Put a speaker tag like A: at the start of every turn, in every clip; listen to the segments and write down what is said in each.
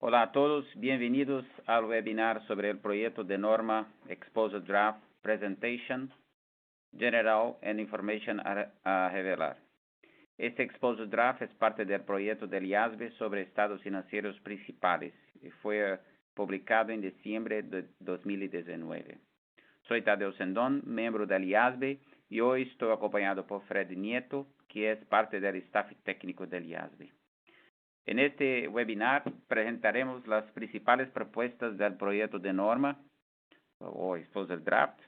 A: Hola a todos, bienvenidos al webinar sobre el proyecto de norma Exposure Draft Presentation General and Information a revelar. Este Exposure Draft es parte del proyecto del IASB sobre estados financieros principales y fue publicado en diciembre de 2019. Soy Tadeo Sendón, miembro del IASB, y hoy estoy acompañado por Fred Nieto, que es parte del staff técnico del IASB. En este webinar presentaremos las principales propuestas del proyecto de norma o Exposure Draft.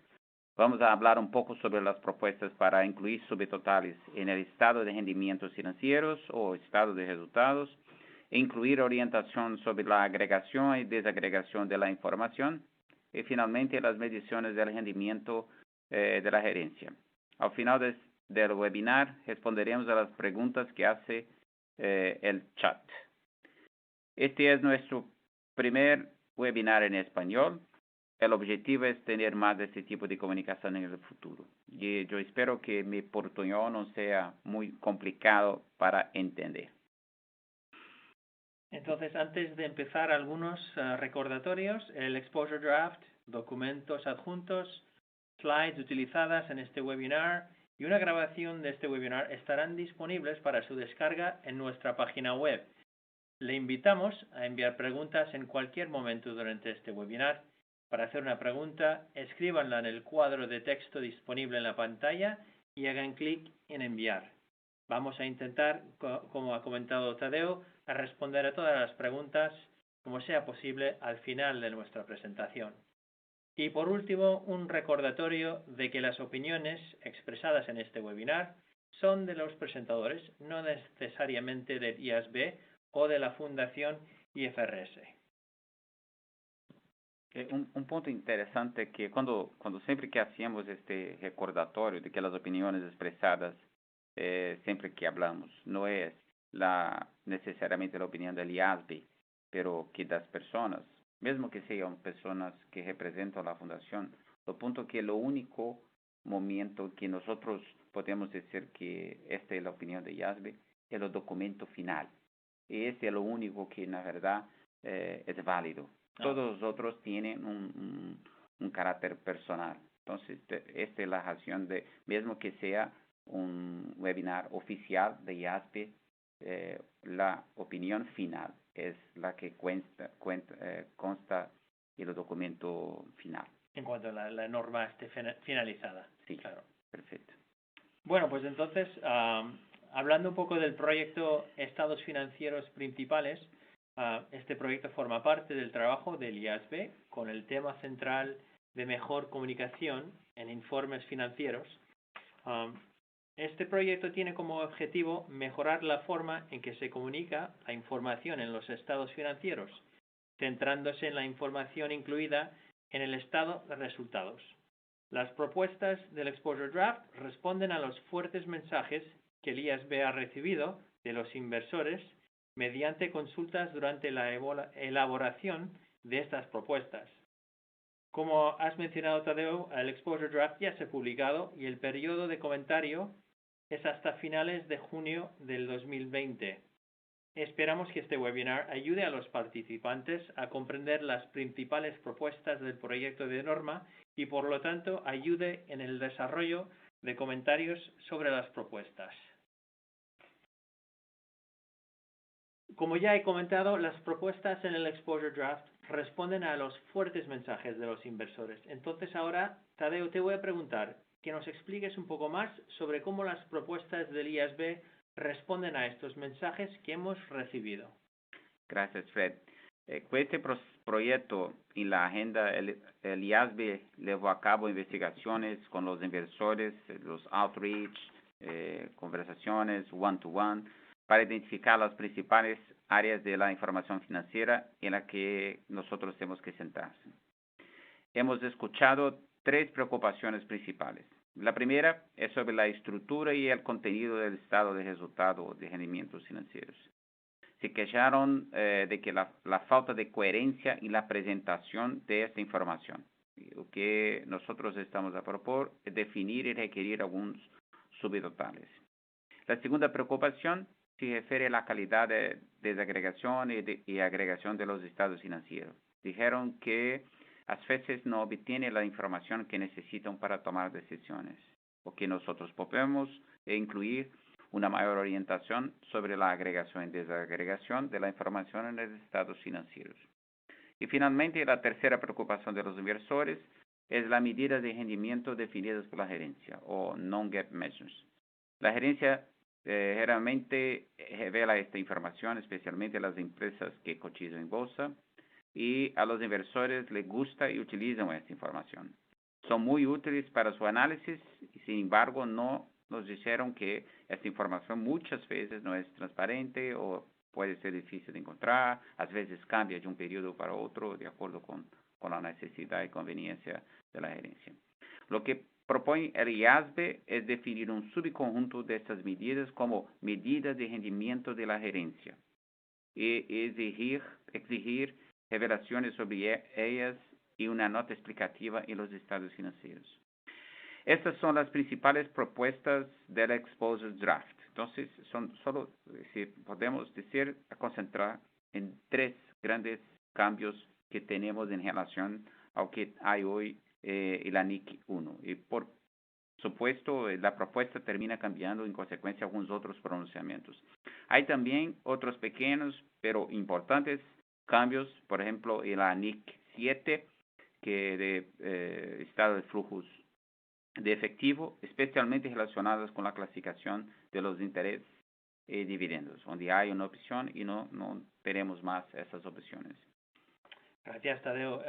A: Vamos a hablar un poco sobre las propuestas para incluir subtotales en el estado de rendimientos financieros o estado de resultados, e incluir orientación sobre la agregación y desagregación de la información, y finalmente las mediciones del rendimiento de la gerencia. Al final del webinar responderemos a las preguntas que hace el chat. Este es nuestro primer webinar en español. El objetivo es tener más de este tipo de comunicación en el futuro. Y yo espero que mi portuñol no sea muy complicado para entender.
B: Entonces, antes de empezar, algunos recordatorios. El Exposure Draft, documentos adjuntos, slides utilizadas en este webinar y una grabación de este webinar estarán disponibles para su descarga en nuestra página web. Le invitamos a enviar preguntas en cualquier momento durante este webinar. Para hacer una pregunta, escríbanla en el cuadro de texto disponible en la pantalla y hagan clic en enviar. Vamos a intentar, como ha comentado Tadeo, a responder a todas las preguntas como sea posible al final de nuestra presentación. Y por último, un recordatorio de que las opiniones expresadas en este webinar son de los presentadores, no necesariamente del IASB o de la Fundación IFRS.
A: Un punto interesante que cuando siempre que hacemos este recordatorio de que las opiniones expresadas siempre que hablamos no es necesariamente la opinión del IASB, pero que das personas, mesmo que sean personas que representan la fundación, lo punto que lo único momento que nosotros podemos decir que esta es la opinión del IASB es el documento final. Y ese es lo único que, na verdad, es válido. Todos los otros tienen un carácter personal. Entonces, esta es la razón de, mismo que sea un webinar oficial de IASB, la opinión final es la que consta en el documento final.
B: En cuanto a la norma esté finalizada.
A: Sí,
B: claro.
A: Perfecto.
B: Bueno, pues entonces, hablando un poco del proyecto Estados Financieros Principales, este proyecto forma parte del trabajo del IASB con el tema central de mejor comunicación en informes financieros. Este proyecto tiene como objetivo mejorar la forma en que se comunica la información en los estados financieros, centrándose en la información incluida en el estado de resultados. Las propuestas del Exposure Draft responden a los fuertes mensajes que el IASB ha recibido de los inversores mediante consultas durante la elaboración de estas propuestas. Como has mencionado, Tadeo, el Exposure Draft ya se ha publicado y el periodo de comentario es hasta finales de junio del 2020. Esperamos que este webinar ayude a los participantes a comprender las principales propuestas del proyecto de norma y, por lo tanto, ayude en el desarrollo de comentarios sobre las propuestas. Como ya he comentado, las propuestas en el Exposure Draft responden a los fuertes mensajes de los inversores. Entonces ahora, Tadeo, te voy a preguntar que nos expliques un poco más sobre cómo las propuestas del IASB responden a estos mensajes que hemos recibido.
A: Gracias, Fred. Con este proyecto en la agenda, el IASB llevó a cabo investigaciones con los inversores, los outreach, conversaciones one-to-one, para identificar las principales áreas de la información financiera en la que nosotros tenemos que centrarse. Hemos escuchado 3 preocupaciones principales. La primera es sobre la estructura y el contenido del estado de resultado de rendimientos financieros. Se quejaron de que la falta de coherencia en la presentación de esta información. Lo que nosotros estamos a propor es definir y requerir algunos subtotales. La segunda preocupación se refiere a la calidad de desagregación y agregación de los estados financieros. Dijeron que a veces no obtienen la información que necesitan para tomar decisiones, o que nosotros podemos incluir una mayor orientación sobre la agregación y desagregación de la información en los estados financieros. Y finalmente, la tercera preocupación de los inversores es la medida de rendimiento definidas por la gerencia, o non-GAAP measures. La gerencia generalmente revela esta información, especialmente a las empresas que cotizan en bolsa, y a los inversores les gusta y utilizan esta información. Son muy útiles para su análisis y, sin embargo, no nos dijeron que esta información muchas veces no es transparente o puede ser difícil de encontrar, a veces cambia de un periodo para otro de acuerdo con la necesidad y conveniencia de la gerencia. Lo que propone el IASB es definir un subconjunto de estas medidas como medidas de rendimiento de la gerencia y exigir revelaciones sobre ellas y una nota explicativa en los estados financieros. Estas son las principales propuestas del Exposure Draft. Entonces, solo, si podemos decir, concentrar en 3 grandes cambios que tenemos en relación a lo que hay hoy en la NIC 1. Y por supuesto, la propuesta termina cambiando en consecuencia algunos otros pronunciamientos. Hay también otros pequeños pero importantes cambios, por ejemplo, en la NIC 7, que de estado de flujos de efectivo, especialmente relacionadas con la clasificación de los intereses y dividendos, donde hay una opción y no tenemos más esas opciones.
B: Gracias, Tadeo.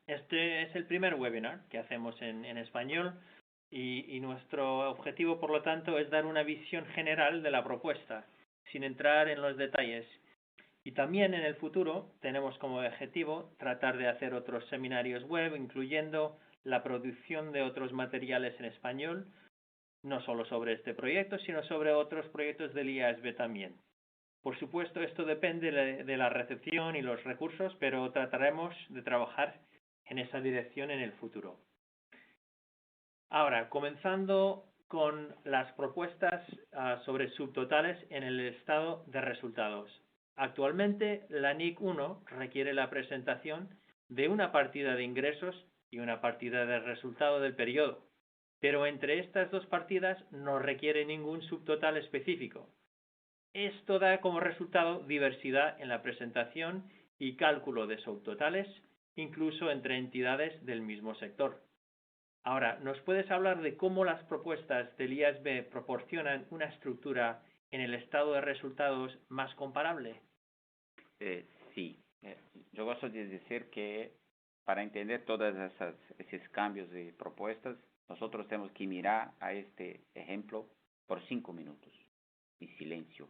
B: Este es el primer webinar que hacemos en español y nuestro objetivo, por lo tanto, es dar una visión general de la propuesta, sin entrar en los detalles. Y también en el futuro tenemos como objetivo tratar de hacer otros seminarios web, incluyendo la producción de otros materiales en español, no solo sobre este proyecto, sino sobre otros proyectos del IASB también. Por supuesto, esto depende de la recepción y los recursos, pero trataremos de trabajar en esa dirección en el futuro. Ahora, comenzando con las propuestas sobre subtotales en el estado de resultados. Actualmente, la NIC 1 requiere la presentación de una partida de ingresos y una partida de resultado del periodo, pero entre estas dos partidas no requiere ningún subtotal específico. Esto da como resultado diversidad en la presentación y cálculo de subtotales, incluso entre entidades del mismo sector. Ahora, ¿nos puedes hablar de cómo las propuestas del IASB proporcionan una estructura en el estado de resultados más comparable?
A: Sí. Yo gosto de decir que para entender todos esos cambios de propuestas, nosotros tenemos que mirar a este ejemplo por 5 minutos en silencio.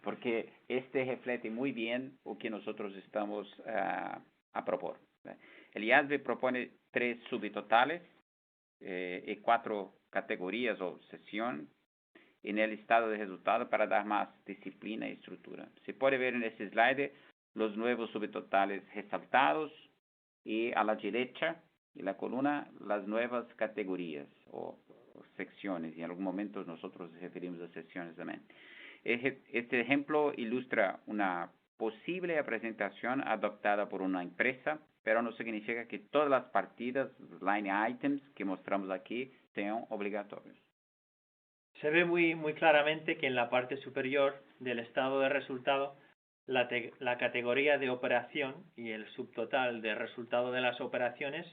A: Porque este refleja muy bien lo que nosotros estamos a proponer. El IASB propone 3 subtotales y 4 categorías o secciones en el estado de resultado para dar más disciplina y estructura. Se puede ver en este slide los nuevos subtotales resaltados y a la derecha en la columna las nuevas categorías o secciones. Y en algún momento nosotros nos referimos a secciones también. Este ejemplo ilustra una posible presentación adoptada por una empresa, pero no significa que todas las partidas, line items que mostramos aquí, sean obligatorios.
B: Se ve muy claramente que en la parte superior del estado de resultado, la categoría de operación y el subtotal de resultado de las operaciones.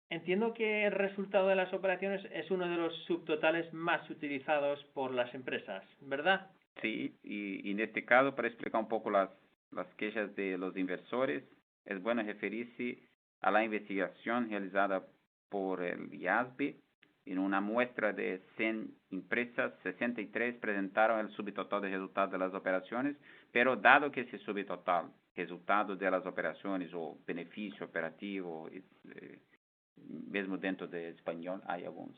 B: Entiendo que el resultado de las operaciones es uno de los subtotales más utilizados por las empresas, ¿verdad?
A: Sí, y en este caso, para explicar un poco las quejas de los inversores, es bueno referirse a la investigación realizada por el IASB. En una muestra de 100 empresas, 63 presentaron el subtotal de resultados de las operaciones, pero dado que ese subtotal, resultado de las operaciones o beneficio operativo, mesmo dentro de español hay algumas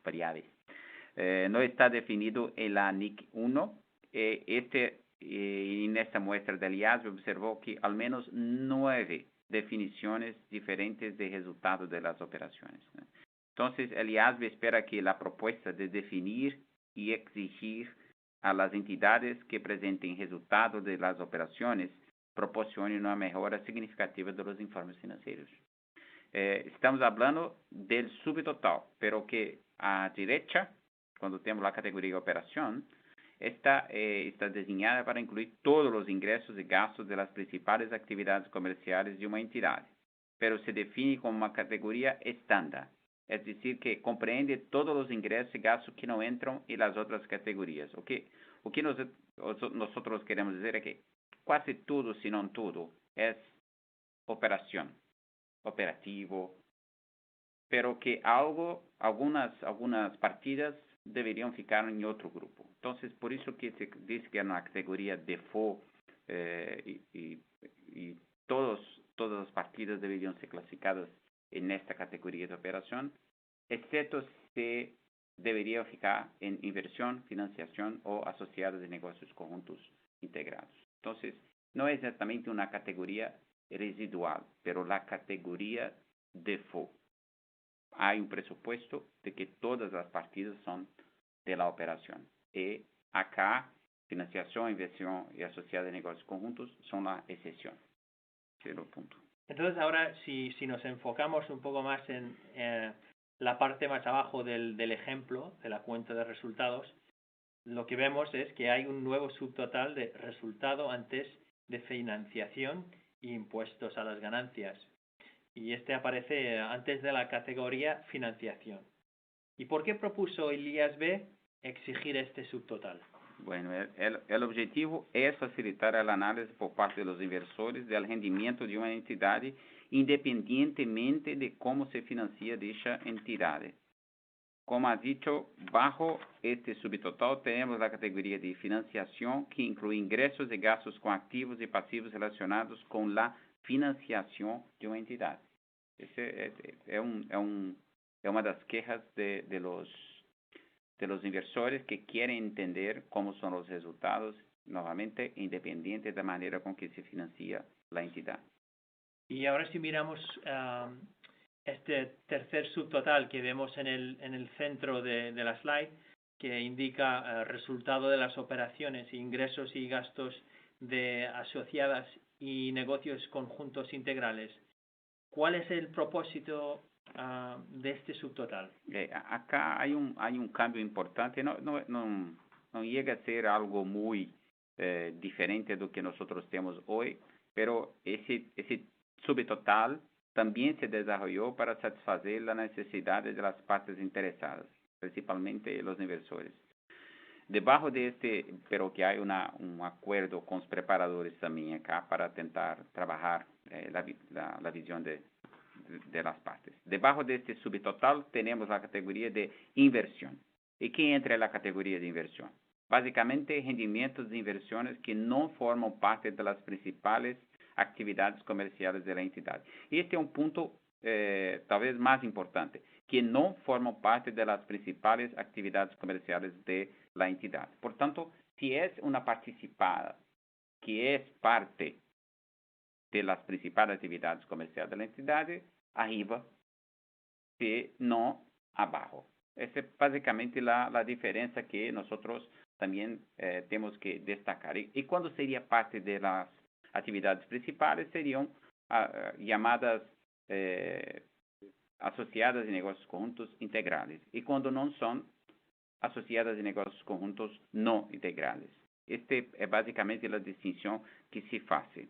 A: variables, no está definido en la NIC 1. En esta muestra del IASB observó que al menos 9 definiciones diferentes de resultados de las operaciones. Entonces, el IASB espera que la propuesta de definir y exigir a las entidades que presenten resultados de las operaciones proporcionen una mejora significativa de los informes financieros. Estamos hablando del subtotal, pero que a derecha, cuando tenemos la categoría de operación, está diseñada para incluir todos los ingresos y gastos de las principales actividades comerciales de una entidad, pero se define como una categoría estándar, es decir, que comprende todos los ingresos y gastos que no entran en las otras categorías. O que nosotros queremos decir es que casi todo, si no todo, es operación, operativo, pero que algunas partidas deberían ficar en otro grupo. Entonces, por eso que se dice que es una categoría default y todas las partidas deberían ser clasificadas en esta categoría de operación, excepto si debería ficar en inversión, financiación o asociadas de negocios conjuntos integrados. Entonces, no es exactamente una categoría residual, pero la categoría default. Hay un presupuesto de que todas las partidas son de la operación. Y acá, financiación, inversión y asociadas de negocios conjuntos son la excepción. Cero punto.
B: Entonces, ahora, si nos enfocamos un poco más en la parte más abajo del ejemplo, de la cuenta de resultados, lo que vemos es que hay un nuevo subtotal de resultado antes de financiación e impuestos a las ganancias. Y este aparece antes de la categoría financiación. ¿Y por qué propuso el IASB exigir este subtotal?
A: Bueno, el objetivo es facilitar el análisis por parte de los inversores del rendimiento de una entidad independientemente de cómo se financia dicha entidad. Como ha dicho, bajo este subtotal tenemos la categoría de financiación que incluye ingresos y gastos con activos y pasivos relacionados con la financiación de una entidad. Ese es una de las quejas de los inversores que quieren entender cómo son los resultados, nuevamente, independiente de la manera con que se financia la entidad.
B: Y ahora si miramos este tercer subtotal que vemos en el centro de la slide, que indica resultado de las operaciones, ingresos y gastos de asociadas y negocios conjuntos integrales. ¿Cuál es el propósito de este subtotal?
A: Acá hay un cambio importante, no llega a ser algo muy diferente do que nosotros tenemos hoy, pero ese subtotal también se desarrolló para satisfazer las necesidades de las partes interesadas, principalmente los inversores. Debajo de pero que hay un acuerdo con los preparadores también acá para tentar trabajar la visión de las partes. Debajo de este subtotal tenemos la categoría de inversión. ¿Y qué entra en la categoría de inversión? Básicamente, rendimientos de inversiones que no forman parte de las principales actividades comerciales de la entidad. Y este es un punto tal vez más importante, que no forman parte de las principales actividades comerciales de la entidad. Por tanto, si es una participada que es parte de las principales actividades comerciales de la entidad, arriba, si no, abajo. Esa es básicamente la diferencia que nosotros también tenemos que destacar. Y cuando sería parte de las actividades principales, serían llamadas asociadas de negocios conjuntos integrales. Y cuando no son asociadas de negocios conjuntos no integrales. Este es básicamente la distinción que se hace.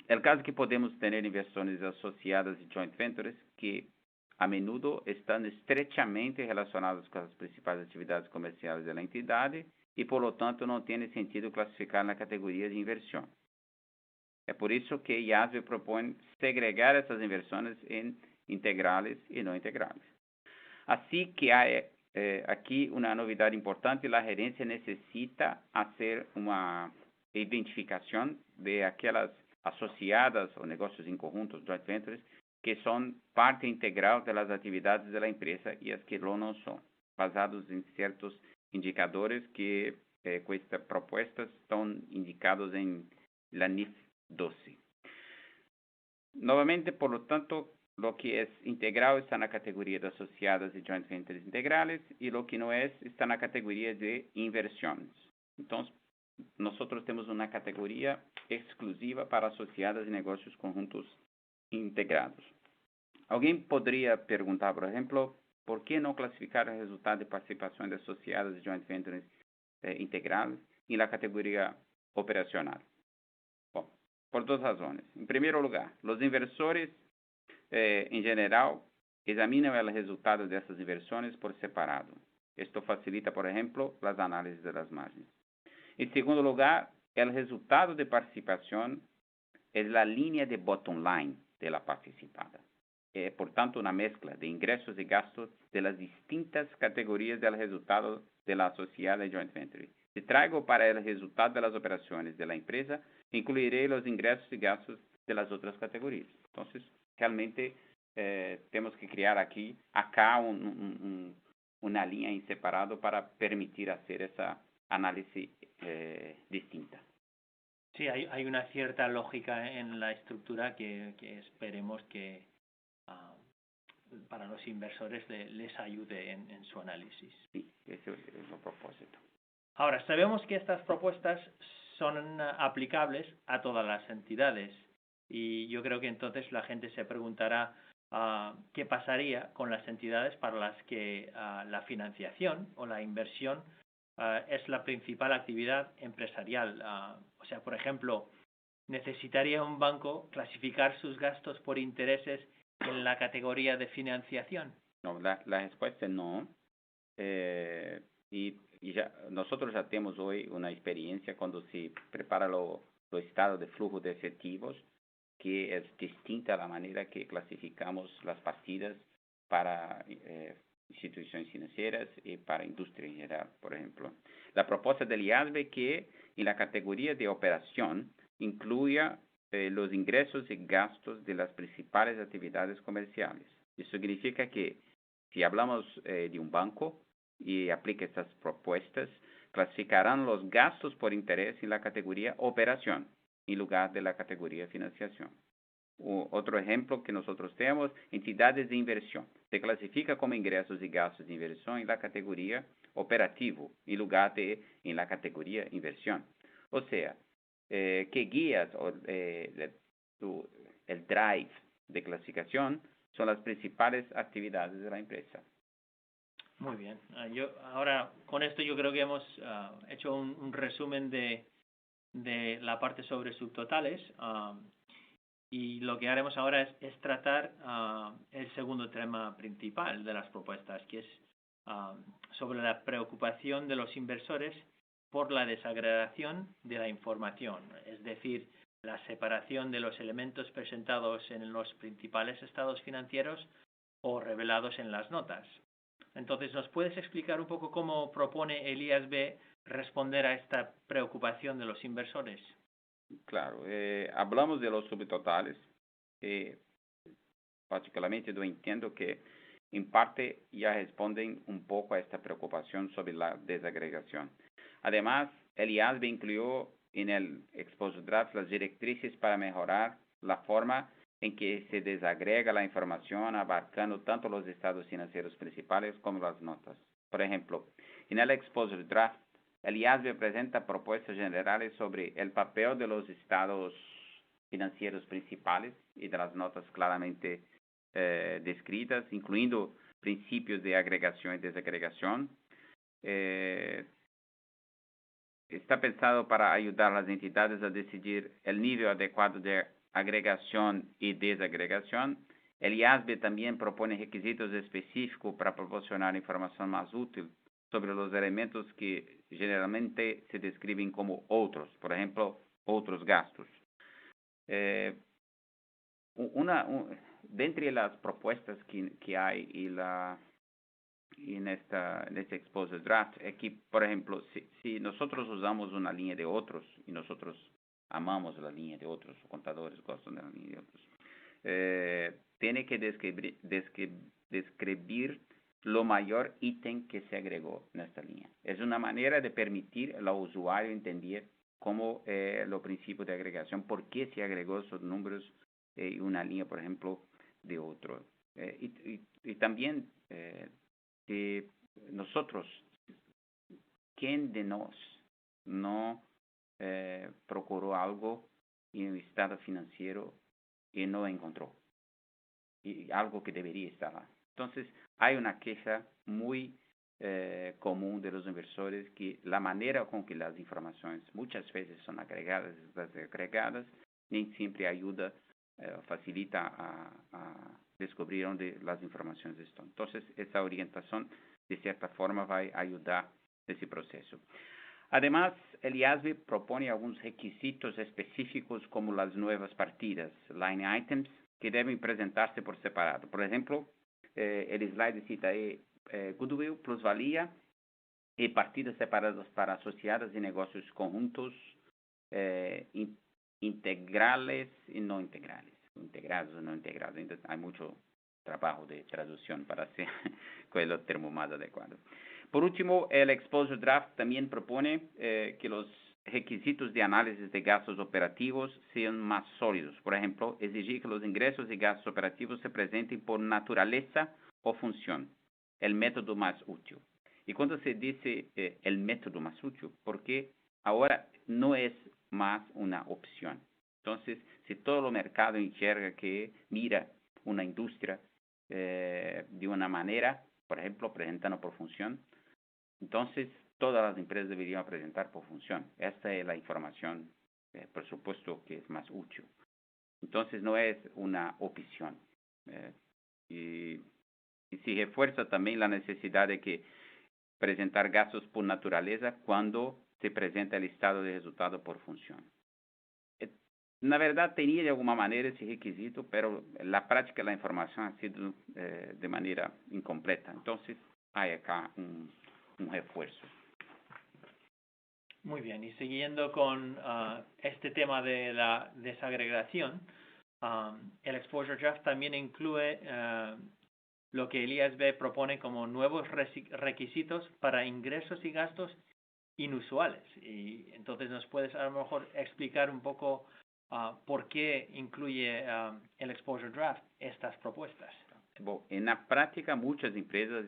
A: El caso que podemos tener inversiones asociadas y joint ventures que a menudo están estrechamente relacionadas con las principales actividades comerciales de la entidad y, por lo tanto, no tiene sentido clasificar en la categoría de inversión. Es por eso que IASB propone segregar estas inversiones en integrales y no integrales. Así que hay aquí una novedad importante: la gerencia necesita hacer una identificación de aquellas asociadas o negocios en conjuntos, joint ventures, que son parte integral de las actividades de la empresa y las que no son, basados en ciertos indicadores que con estas propuestas están indicados en la NIF 12. Nuevamente, por lo tanto, lo que es integral está na categoria de associadas e joint ventures integrales, e lo que não é está na categoria de inversões. Então, nós temos uma categoria exclusiva para associadas e negócios conjuntos integrados. Alguém poderia perguntar, por exemplo, por que não classificar o resultado de participação de associadas e joint ventures integrales na categoria operacional? Bom, por duas razões. Em primeiro lugar, os inversores em geral, examinam o resultado dessas inversões por separado. Isto facilita, por exemplo, as análises das margens. Em segundo lugar, o resultado de participação é a linha de bottom line de la participada. É, portanto, uma mescla de ingressos e gastos de las distintas categorias do resultado de la associada e joint venture. Se trago para o resultado das operações da empresa, incluirei os ingressos e gastos de las outras categorias. Então, realmente temos que criar acá uma linha em separado para permitir fazer essa análise distinta.
B: Sí, hay una cierta lógica en la estructura que esperemos que para los inversores les ayude en su análisis.
A: Sí, ese es el propósito.
B: Ahora, sabemos que estas propuestas son aplicables a todas las entidades y yo creo que entonces la gente se preguntará qué pasaría con las entidades para las que la financiación o la inversión es la principal actividad empresarial. O sea, por ejemplo, ¿necesitaría un banco clasificar sus gastos por intereses en la categoría de financiación?
A: No, la respuesta es no. Nosotros ya tenemos hoy una experiencia cuando se prepara lo estado de flujo de efectivos, que es distinta a la manera que clasificamos las partidas para instituciones financieras y para industria en general, por ejemplo. La propuesta del IASB es que en la categoría de operación incluya los ingresos y gastos de las principales actividades comerciales. Eso significa que si hablamos de un banco y aplica estas propuestas, clasificarán los gastos por interés en la categoría operación, en lugar de la categoría financiación. Otro ejemplo que nosotros tenemos, entidades de inversión. Se clasifica como ingresos y gastos de inversión en la categoría operativo, en lugar de en la categoría inversión. O sea, que guías el drive de clasificación son las principales actividades de la empresa.
B: Muy bien. Ahora, con esto yo creo que hemos hecho un resumen de la parte sobre subtotales y lo que haremos ahora es tratar el segundo tema principal de las propuestas, que es sobre la preocupación de los inversores por la desagregación de la información, es decir, la separación de los elementos presentados en los principales estados financieros o revelados en las notas. Entonces, ¿nos puedes explicar un poco cómo propone el IASB responder a esta preocupación de los inversores?
A: Claro, hablamos de los subtotales. Particularmente yo entiendo que en parte ya responden un poco a esta preocupación sobre la desagregación. Además, el IASB incluyó en el exposed draft las directrices para mejorar la forma en que se desagrega la información, abarcando tanto los estados financieros principales como las notas. Por ejemplo, en el exposed draft, el IASB presenta propuestas generales sobre el papel de los estados financieros principales y de las notas claramente descritas, incluyendo principios de agregación y desagregación. Está pensado para ayudar a las entidades a decidir el nivel adecuado de agregación y desagregación. El IASB también propone requisitos específicos para proporcionar información más útil sobre los elementos que generalmente se describen como otros, por ejemplo, otros gastos. Dentre las propuestas que hay en este exposed draft es que, por ejemplo, si nosotros usamos una línea de otros y nosotros amamos la línea de otros, los contadores gustan de la línea de otros, tiene que describir lo mayor ítem que se agregó en esta línea. Es una manera de permitir al usuario entender cómo los principios de agregación, por qué se agregó esos números en una línea, por ejemplo, de otro. Y también de nosotros, ¿quién de nos no procuró algo en el estado financiero y no encontró? Y algo que debería estar lá. Entonces, hay una queja muy común de los inversores que la manera con que las informaciones muchas veces son agregadas, desagregadas, ni siempre ayuda, facilita a descubrir dónde las informaciones están. Entonces, esa orientación, de cierta forma, va a ayudar ese proceso. Además, el IASB propone algunos requisitos específicos como las nuevas partidas, line items, que deben presentarse por separado. Por ejemplo, el slide cita ahí goodwill, plusvalía y partidas separadas para asociadas y negocios conjuntos, integrales y no integrales, integrados o no integrados. Entonces, hay mucho trabajo de traducción para hacer con el termo más adecuado. Por último, el Exposure Draft también propone que los requisitos de análisis de gastos operativos sean más sólidos. Por ejemplo, exigir que los ingresos y gastos operativos se presenten por naturaleza o función, el método más útil. Y cuando se dice el método más útil, porque ahora no es más una opción. Entonces, si todo el mercado enxerga que mira una industria de una manera, por ejemplo, presentando por función, entonces todas las empresas deberían presentar por función. Esta es la información, por supuesto, que es más útil. Entonces, no es una opción. Y se refuerza también la necesidad de que presentar gastos por naturaleza cuando se presenta el estado de resultado por función. Na verdad, tenía de alguna manera ese requisito, pero en la práctica la información ha sido de manera incompleta. Entonces, hay acá un refuerzo.
B: Muy bien, y siguiendo con este tema de la desagregación, el Exposure Draft también incluye lo que el IASB propone como nuevos requisitos para ingresos y gastos inusuales. Y entonces nos puedes a lo mejor explicar un poco por qué incluye el Exposure Draft estas propuestas.
A: Bueno, en la práctica muchas empresas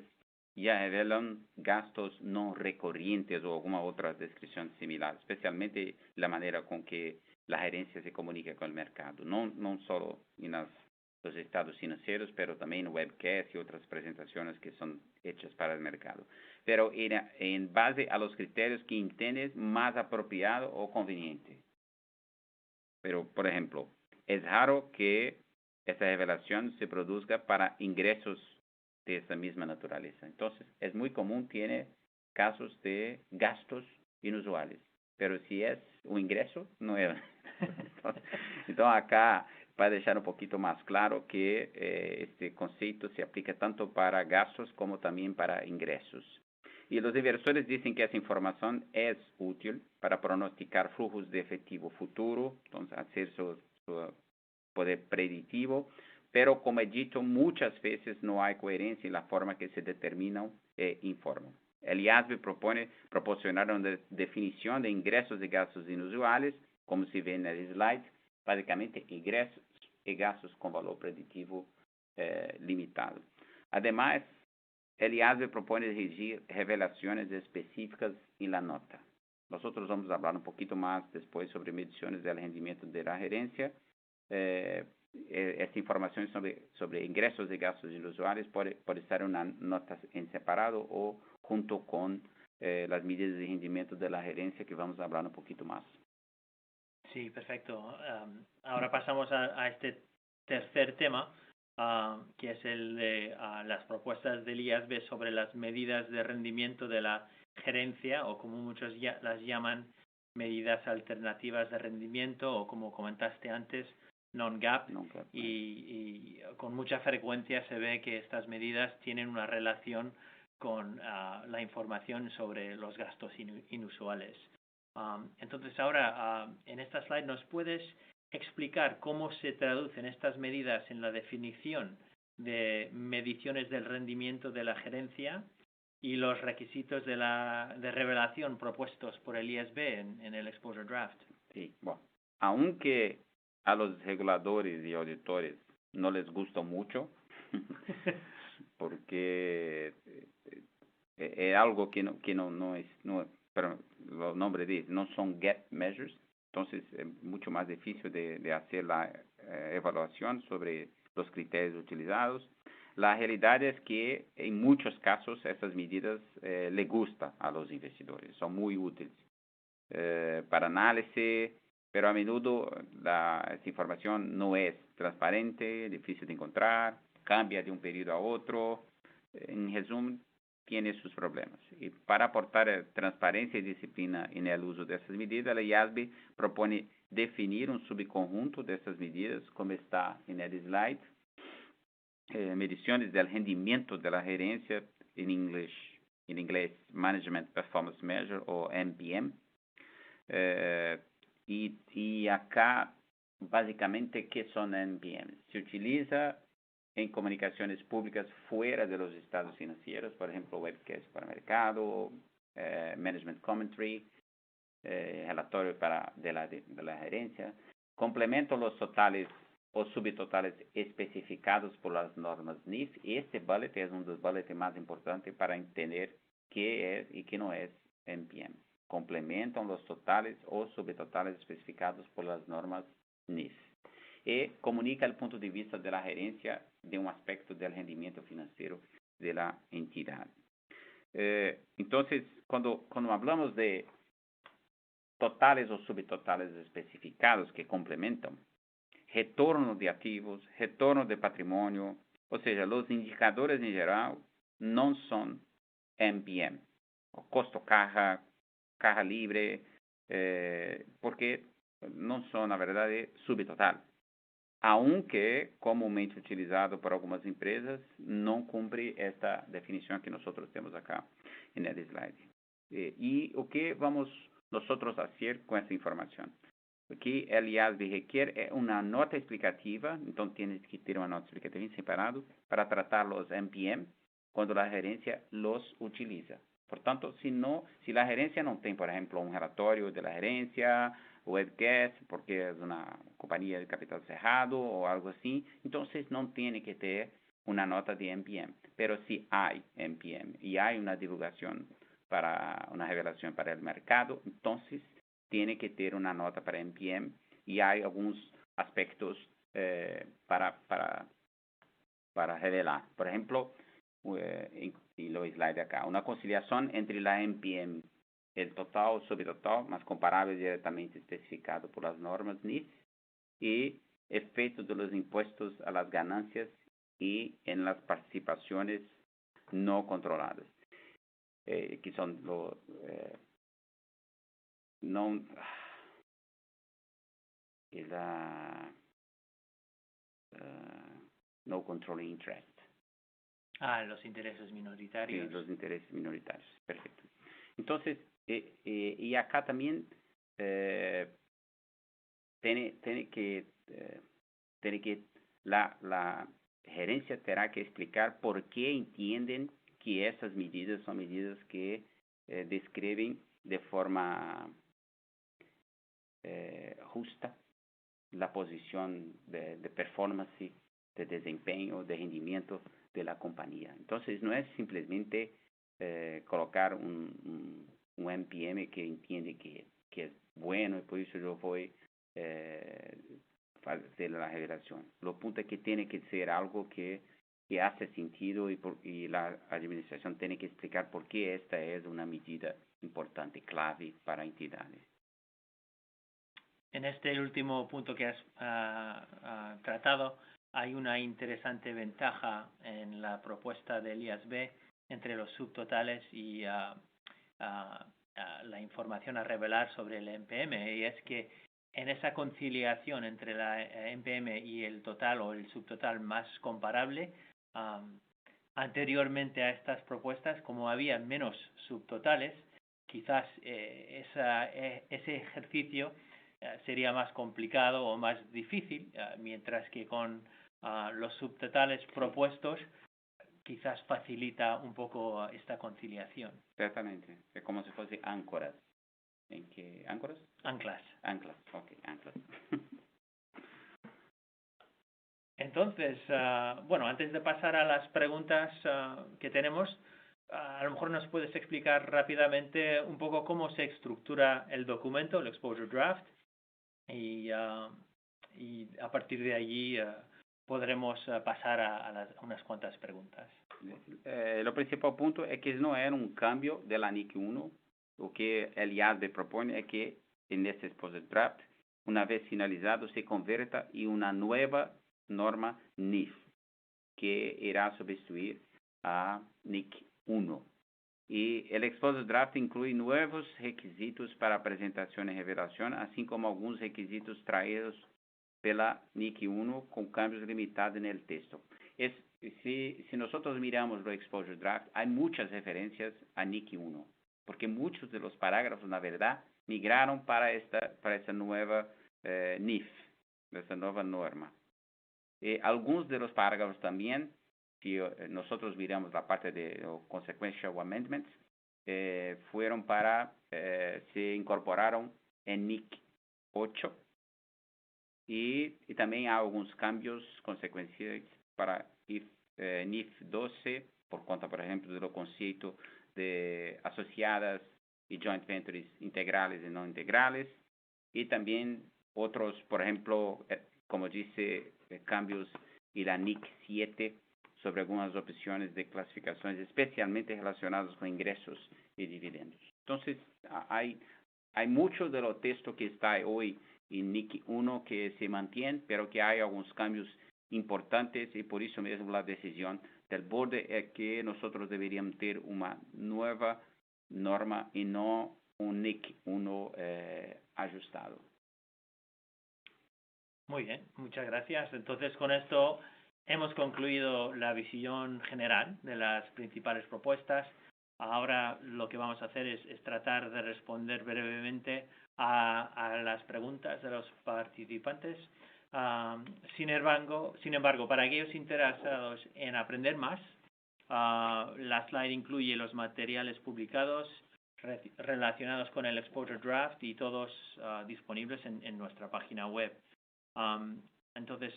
A: ya revelan gastos no recurrentes o alguna otra descripción similar, especialmente la manera con que la gerencia se comunica con el mercado, no solo en los estados financieros, pero también en webcasts y otras presentaciones que son hechas para el mercado. Pero en base a los criterios que entiendes más apropiado o conveniente. Pero, por ejemplo, es raro que esta revelación se produzca para ingresos de esa misma naturaleza. Entonces, es muy común, tiene casos de gastos inusuales. Pero si es un ingreso, no es. Entonces, acá, para dejar un poquito más claro que este concepto se aplica tanto para gastos como también para ingresos. Y los inversores dicen que esa información es útil para pronosticar flujos de efectivo futuro, entonces hacer su poder predictivo, pero como he dicho, muchas veces no hay coherencia en la forma que se determinan e informan. El IASB propone proporcionar una definición de ingresos y gastos inusuales, como se ve en el slide, básicamente ingresos y gastos con valor predictivo limitado. Además, el IASB propone exigir revelaciones específicas en la nota. Nosotros vamos a hablar un poquito más después sobre mediciones del rendimiento de la gerencia. Esta información sobre ingresos y gastos inusuales puede estar en una nota en separado o junto con las medidas de rendimiento de la gerencia, que vamos a hablar un poquito más.
B: Sí, perfecto. Ahora pasamos a este tercer tema, que es el de las propuestas del IASB sobre las medidas de rendimiento de la gerencia, o como muchos las llaman, medidas alternativas de rendimiento, o como comentaste antes, non-GAAP. Y con mucha frecuencia se ve que estas medidas tienen una relación con la información sobre los gastos inusuales. Entonces ahora, en esta slide, ¿nos puedes explicar cómo se traducen estas medidas en la definición de mediciones del rendimiento de la gerencia y los requisitos de revelación propuestos por el IASB en el Exposure Draft?
A: Sí, bueno, aunque a los reguladores y auditores no les gustó mucho, porque es algo que no es, pero los nombres dice, no son get measures, entonces es mucho más difícil de hacer la evaluación sobre los criterios utilizados. La realidad es que en muchos casos esas medidas le gustan a los investidores, son muy útiles para análisis, pero a menudo esta información no es transparente, difícil de encontrar, cambia de un periodo a otro. En resumen, tiene sus problemas. Y para aportar transparencia y disciplina en el uso de esas medidas, la IASB propone definir un subconjunto de estas medidas, como está en el slide. Mediciones del rendimiento de la gerencia, en inglés Management Performance Measure o MPM. Y acá, básicamente, ¿qué son MPM? Se utiliza en comunicaciones públicas fuera de los estados financieros, por ejemplo, webcast para mercado, management commentary, relatorio de la gerencia. Complemento los totales o subtotales especificados por las normas NIF. Este bullet es uno de los bullets más importantes para entender qué es y qué no es MPM. Complementan los totales o subtotales especificados por las normas NIF. Y comunica el punto de vista de la gerencia de un aspecto del rendimiento financiero de la entidad. Entonces, cuando hablamos de totales o subtotales especificados que complementan, retorno de activos, retorno de patrimonio, ou seja, los indicadores em geral não são MPM, o custo caja libre, porque não são, na verdade, subtotal. Aunque comumente utilizado por algumas empresas, não cumpre esta definição que nós temos acá no slide. E o que vamos nós fazer com essa informação? O que el IASB requiere es una nota explicativa, entonces tienes que tener una nota explicativa en separado para tratar los MPM cuando la gerencia los utiliza. Por tanto, si la gerencia no tiene, por ejemplo, un relatorio de la gerencia, webcast, porque es una compañía de capital cerrado o algo así, entonces no tiene que tener una nota de MPM. Pero si hay MPM y hay una divulgación una revelación para el mercado, entonces tiene que ter uma nota para MPM e há alguns aspectos para revelar. Por exemplo, en lo slide acá, una conciliación entre la MPM, el total o subtotal, más comparable directamente especificado por las normas NIF, y efectos de los impuestos a las ganancias y en las participaciones no controladas, que son los no controlling interest.
B: Los intereses minoritarios.
A: Sí, los intereses minoritarios, perfecto. Entonces, y acá también tiene que la gerencia tendrá que explicar por qué entienden que esas medidas son medidas que describen de forma justa la posición de performance, de desempeño, de rendimiento de la compañía. Entonces, no es simplemente colocar un MPM que entiende que es bueno y por eso yo voy a hacer la revelación. Lo punto es que tiene que ser algo que hace sentido y la administración tiene que explicar por qué esta es una medida importante, clave para entidades.
B: En este último punto que has tratado, hay una interesante ventaja en la propuesta del IASB entre los subtotales y la información a revelar sobre el MPM, y es que en esa conciliación entre la MPM y el total o el subtotal más comparable, anteriormente a estas propuestas, como había menos subtotales, quizás ese ejercicio sería más complicado o más difícil, mientras que con los subtotales propuestos quizás facilita un poco esta conciliación.
A: Exactamente, es como si fuese áncoras. ¿En qué? ¿Áncoras?
B: Anclas.
A: Anclas, ok, anclas.
B: Entonces, Entonces, bueno, antes de pasar a las preguntas que tenemos, a lo mejor nos puedes explicar rápidamente un poco cómo se estructura el documento, el Exposure Draft, y a partir de allí podremos pasar a unas cuantas preguntas.
A: O principal ponto é que não é um cambio da NIC 1. O que o IASB propõe é que, nesse Exposure Draft, uma vez finalizado, se converta em uma nova norma NIF, que irá substituir a NIC 1. E o Exposure Draft inclui novos requisitos para apresentação e revelação, assim como alguns requisitos traídos pela NIC 1 com cambios limitados no texto. Se nós miramos o Exposure Draft, há muitas referências a NIC 1, porque muitos dos parágrafos, na verdade, migraram para essa nova NIF, essa nova norma. E alguns dos parágrafos também, se nós miramos a parte de consequential amendments, foram para, se incorporaram em NIC 8, e também há alguns cambios consequenciais para NIF 12, por conta, por exemplo, do conceito de associadas e joint ventures integrales e não integrales, e também outros, por exemplo, como disse, cambios e a NIC 7 sobre algumas opções de classificações, especialmente relacionadas com ingressos e dividendos. Então, há muito do texto que está hoje em NIC 1 que se mantém, pero que há alguns cambios importantes e por isso mesmo a decisão do board é que nós deveríamos ter uma nova norma e não NIC 1 ajustado.
B: Muy bien, muchas gracias. Entonces, con esto hemos concluido la visión general de las principales propuestas. Ahora lo que vamos a hacer es tratar de responder brevemente a las preguntas de los participantes. Sin embargo, para aquellos interesados en aprender más, la slide incluye los materiales publicados relacionados con el Exposure Draft y todos disponibles en nuestra página web. Entonces,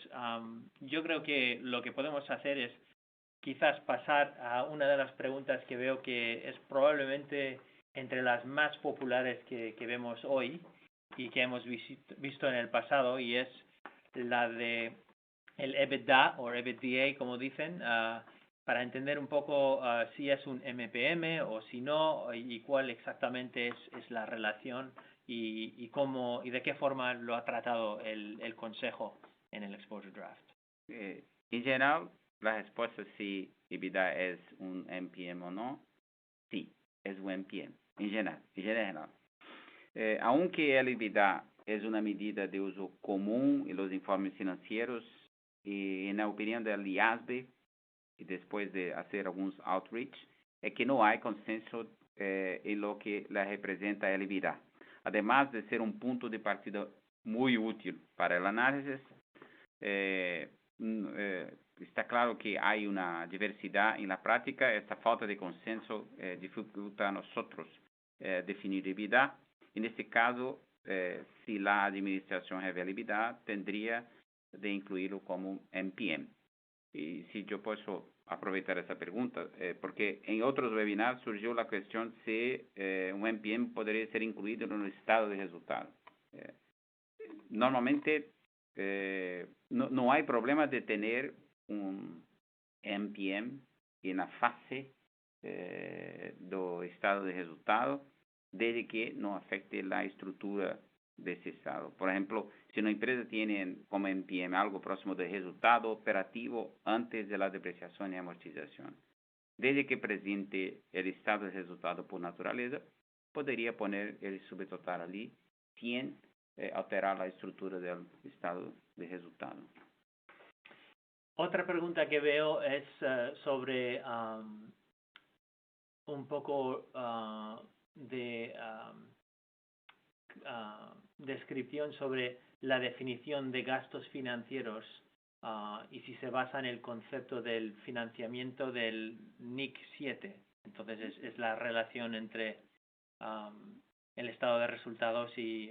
B: yo creo que lo que podemos hacer es quizás pasar a una de las preguntas que veo que es probablemente entre las más populares que vemos hoy y que hemos visto en el pasado, y es la de el EBITDA o EBITDA, como dicen, para entender un poco si es un MPM o si no, y cuál exactamente es la relación y cómo y de qué forma lo ha tratado el Consejo en el Exposure Draft.
A: En general, la respuesta si EBITDA es un MPM o no, sí, es un MPM, en general. Aunque el EBITDA es una medida de uso común en los informes financieros y en la opinión del IASB, y después de hacer algunos outreach, es que no hay consenso en lo que la representa el EBITDA. Además de ser un punto de partida muy útil para el análisis, está claro que hay una diversidad en la práctica. Esta falta de consenso dificulta a nosotros definir EBITDA. En este caso, si la administración revela EBITDA, tendría de incluirlo como MPM. Y si yo puedo aprovechar esa pregunta, porque en otros webinars surgió la cuestión si un MPM podría ser incluido en un estado de resultado. Normalmente no hay problema de tener un MPM en la fase do estado de resultado, desde que no afecte la estructura de ese estado. Por ejemplo, si una empresa tiene como MPM algo próximo del resultado operativo antes de la depreciación y amortización, desde que presente el estado de resultado por naturaleza, podría poner el subtotal allí sin alterar la estructura del estado de resultado.
B: Otra pregunta que veo es sobre un poco de descripción sobre la definición de gastos financieros y si se basa en el concepto del financiamiento del NIC 7. Entonces es la relación entre el estado de resultados y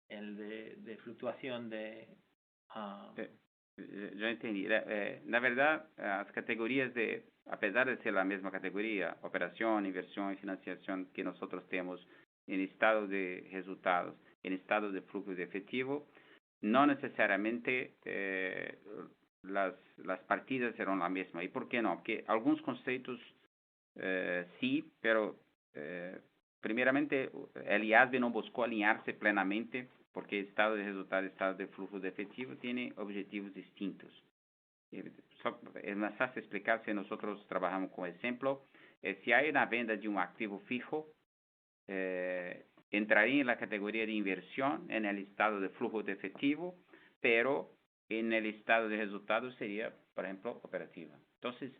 B: el de fluctuación de...
A: yo entendí. Na verdade, as categorias apesar de ser a mesma categoria, operação, inversão e financiação que nós temos em estado de resultados, em estado de fluxo de efetivo, não necessariamente las partidas serão a mesma. E por que não? Porque alguns conceitos sí, pero primeramente el IASB no buscó alinearse plenamente porque estado de resultado y estado de flujo de efectivo tiene objetivos distintos. Es más fácil explicar si nosotros trabajamos con ejemplo. Si hay una venta de un activo fijo, entraría en la categoría de inversión en el estado de flujo de efectivo, pero en el estado de resultado sería, por ejemplo, operativa. Entonces,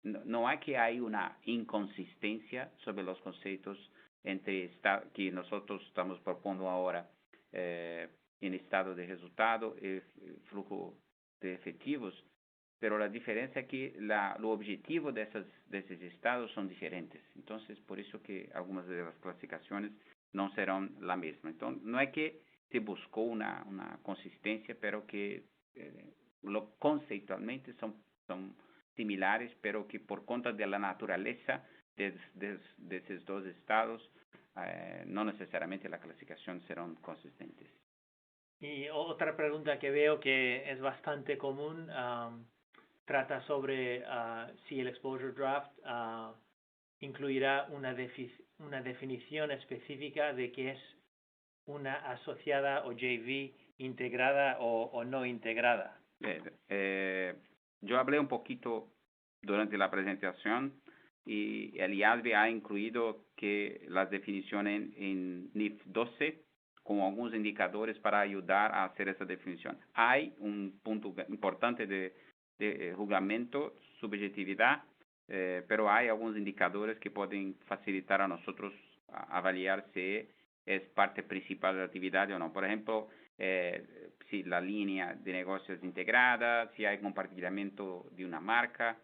A: no hay que hay una inconsistencia sobre los conceptos entre que nosotros estamos propondo ahora en estado de resultado y flujo de efectivos, pero la diferencia es que el objetivo de esos estados son diferentes. Entonces, por eso que algunas de las clasificaciones no serán la misma. Entonces, no es que se buscó una consistencia, pero que conceptualmente son similares, pero que por cuenta de la naturaleza de esos dos estados, no necesariamente la clasificación serán consistentes.
B: Y otra pregunta que veo que es bastante común, trata sobre si el exposure draft incluirá una definición específica de qué es una asociada o JV integrada o no integrada.
A: Yo hablé un poquito durante la presentación y el IASB ha incluido que las definiciones en NIF 12 con algunos indicadores para ayudar a hacer esa definición. Hay un punto importante de juzgamiento, subjetividad, pero hay algunos indicadores que pueden facilitar a nosotros avaliar si es parte principal de la actividad o no. Por ejemplo, si la línea de negocio es integrada, si hay compartimiento de una marca,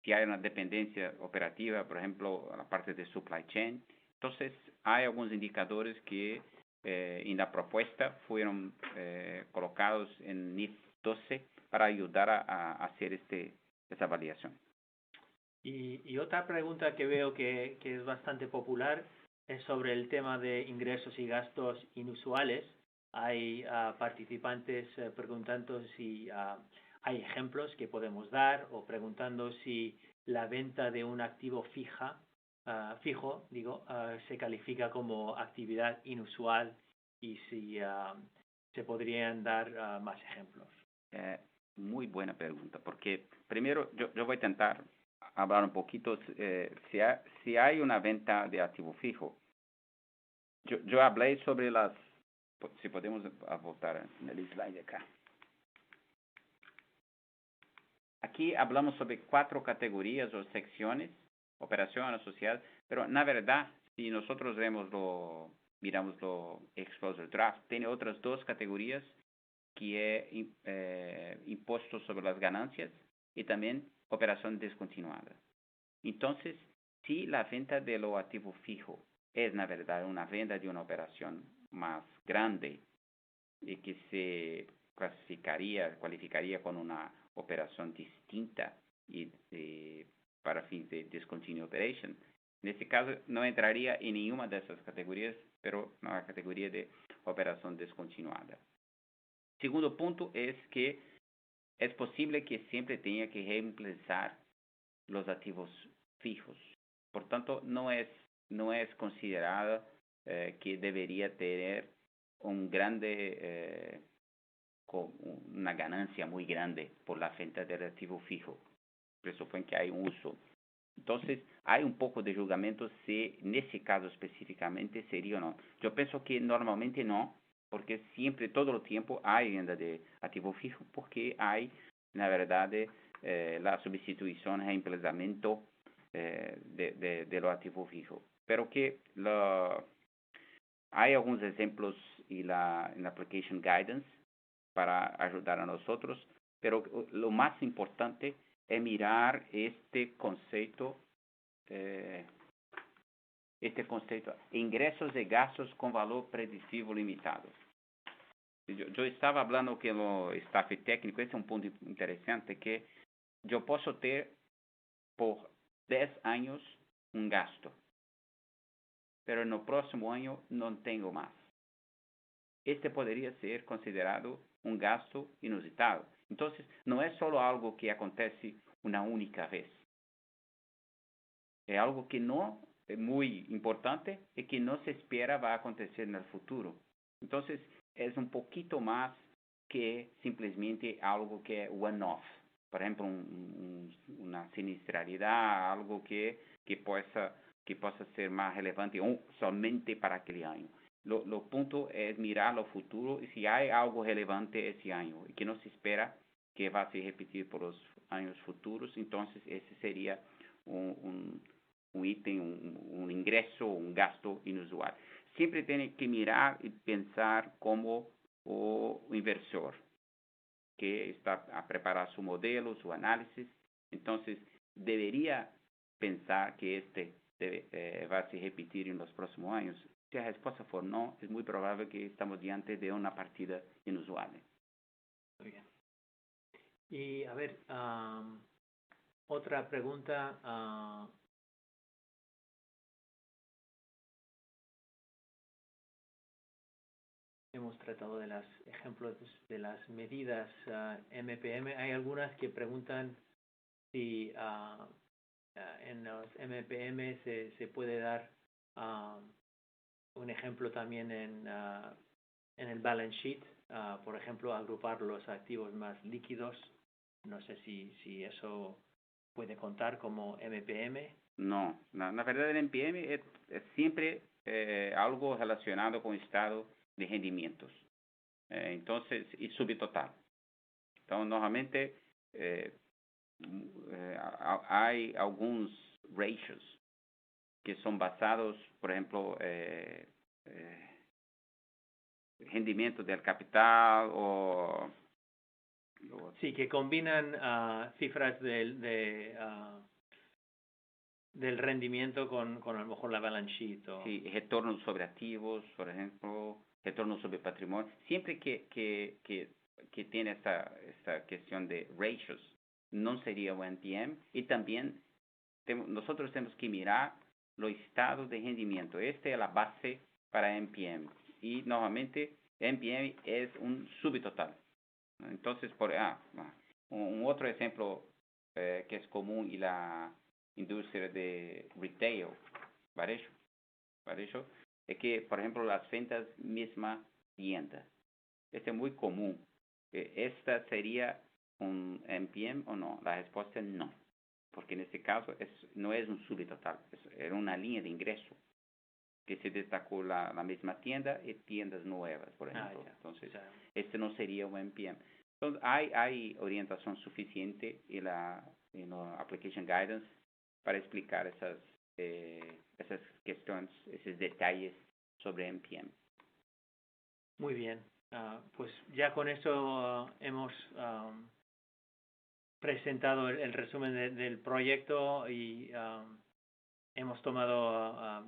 A: si hay una dependencia operativa, por ejemplo, la parte de supply chain. Entonces, hay algunos indicadores que en la propuesta fueron colocados en NIF 12 para ayudar a hacer esa validación.
B: Y otra pregunta que veo que es bastante popular es sobre el tema de ingresos y gastos inusuales. Hay participantes preguntando si hay ejemplos que podemos dar o preguntando si la venta de un activo fijo, se califica como actividad inusual y si se podrían dar más ejemplos.
A: Muy buena pregunta, porque primero yo voy a intentar hablar un poquito si hay una venta de activo fijo. Yo hablé sobre si podemos voltar en el slide acá. Aquí hablamos sobre 4 categorías o secciones, operación asociada, pero na verdad, si nosotros miramos lo exposure draft, tiene otras 2 categorías que es impuesto sobre las ganancias y también operación descontinuada. Entonces, si la venta de lo activo fijo es na verdad una venta de una operación más grande y que se cualificaría con una operación distinta y para fin de discontinued operation. En este caso, no entraría en ninguna de esas categorías, pero en la categoría de operación descontinuada. Segundo punto es que es posible que siempre tenga que reemplazar los activos fijos. Por tanto, no es considerado que debería tener una ganancia muy grande por la venta del activo fijo. Presupone que hay un uso. Entonces, hay un poco de julgamento si en ese caso específicamente sería o no. Yo pienso que normalmente no, porque siempre, todo el tiempo, hay venta de activo fijo, porque hay, na verdad, la sustitución, reemplazamiento de lo activo fijo. Pero que hay algunos ejemplos en la Application Guidance para ayudar a nosotros, pero lo más importante es mirar este concepto, ingresos y gastos con valor predictivo limitado. yo estaba hablando que lo staff técnico, ese es un punto interesante, que yo puedo tener por 10 años un gasto, pero en el próximo año no tengo más. Este podría ser considerado un gasto inusitado. Entonces, no es solo algo que acontece una única vez. Es algo que no es muy importante y que no se espera va a acontecer en el futuro. Entonces, es un poquito más que simplemente algo que es one-off. Por ejemplo, una siniestralidad, algo que possa ser más relevante somente para aquel año. Lo punto es mirar lo futuro y si hay algo relevante ese año y que no se espera que va a se repetir por los años futuros, entonces ese sería un ítem, un ingreso, un gasto inusual. Siempre tiene que mirar y pensar como o inversor que está a preparar su modelo, su análisis. Entonces, debería pensar que va a se repetir en los próximos años. Si la respuesta for no, es muy probable que estamos diante de una partida inusual.
B: Muy bien. Y a ver, otra pregunta. Hemos tratado de los ejemplos de las medidas MPM. Hay algunas que preguntan si en los MPM se puede dar un ejemplo también en el balance sheet, por ejemplo, agrupar los activos más líquidos. No sé si eso puede contar como MPM.
A: No, na verdade, el NPM es siempre algo relacionado con estado de rendimentos. Entonces, y subtotal. Então, normalmente, hay algunos ratios que son basados, por ejemplo, rendimiento del capital o
B: Sí, que combinan cifras del rendimiento con a lo mejor la balance sheet.
A: Sí, retorno sobre activos, por ejemplo, retorno sobre patrimonio. Siempre que tiene esta cuestión de ratios, no sería un NPM. Y también nosotros tenemos que mirar los estados de rendimiento. Esta es la base para NPM. Y normalmente NPM es un subtotal. Entonces, un otro ejemplo que es común en la industria de retail, varejo, es que, por ejemplo, las ventas misma tienda. Este es muy común. ¿Esta sería un NPM o no? La respuesta es no, porque en este caso no es un subtotal, es una línea de ingreso que se destacó la misma tienda y tiendas nuevas, por ejemplo. Entonces, este no sería un NPM. Entonces, hay orientación suficiente en la Application Guidance para explicar esas cuestiones, esos detalles sobre NPM.
B: Muy bien. Pues ya con eso hemos presentado el resumen del proyecto y hemos tomado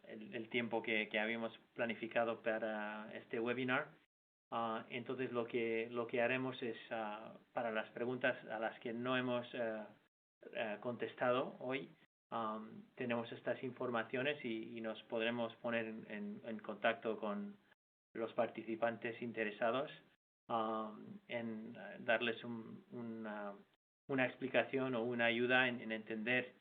B: el tiempo que habíamos planificado para este webinar. Entonces lo que haremos es, para las preguntas a las que no hemos contestado hoy, tenemos estas informaciones y nos podremos poner en contacto con los participantes interesados en darles una explicación o una ayuda en entender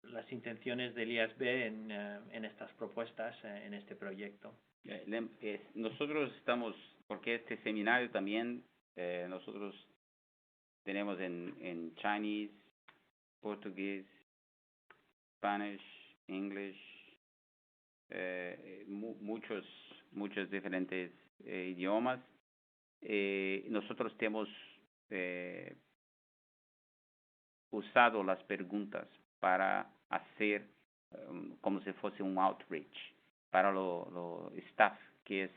B: las intenciones del IASB en estas propuestas, en este proyecto.
A: Nosotros estamos, porque este seminario también nosotros tenemos en Chinese, portugués, Spanish, English, muchos diferentes idiomas. Nosotros hemos usado las preguntas para hacer como si fuese un outreach para lo staff que es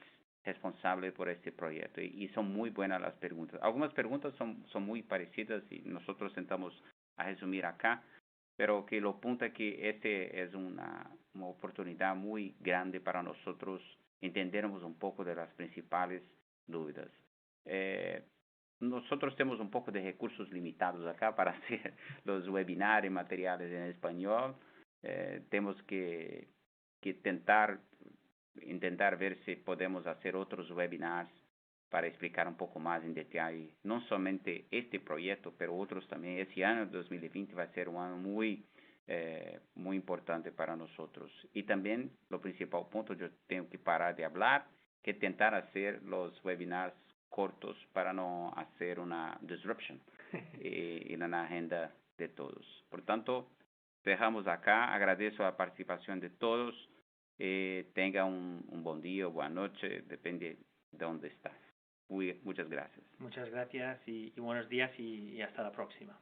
A: responsable por este proyecto. Y son muy buenas las preguntas. Algunas preguntas son muy parecidas y nosotros intentamos a resumir acá, pero que lo punto es que este es una oportunidad muy grande para nosotros entendermos un poco de las principales dudas. Nosotros tenemos un poco de recursos limitados acá para hacer los webinars y materiales en español. Tenemos que intentar ver si podemos hacer otros webinars para explicar un poco más en detalle, no solamente este proyecto, pero otros también. Ese año 2020 va a ser un año muy importante para nosotros. Y también, lo principal punto, yo tengo que parar de hablar, que tentar hacer los webinars cortos para no hacer una disruption en la agenda de todos. Por tanto, dejamos acá. Agradezco la participación de todos. Tenga un buen día o buena noche, depende de dónde estás. Muchas gracias.
B: Muchas gracias y buenos días y hasta la próxima.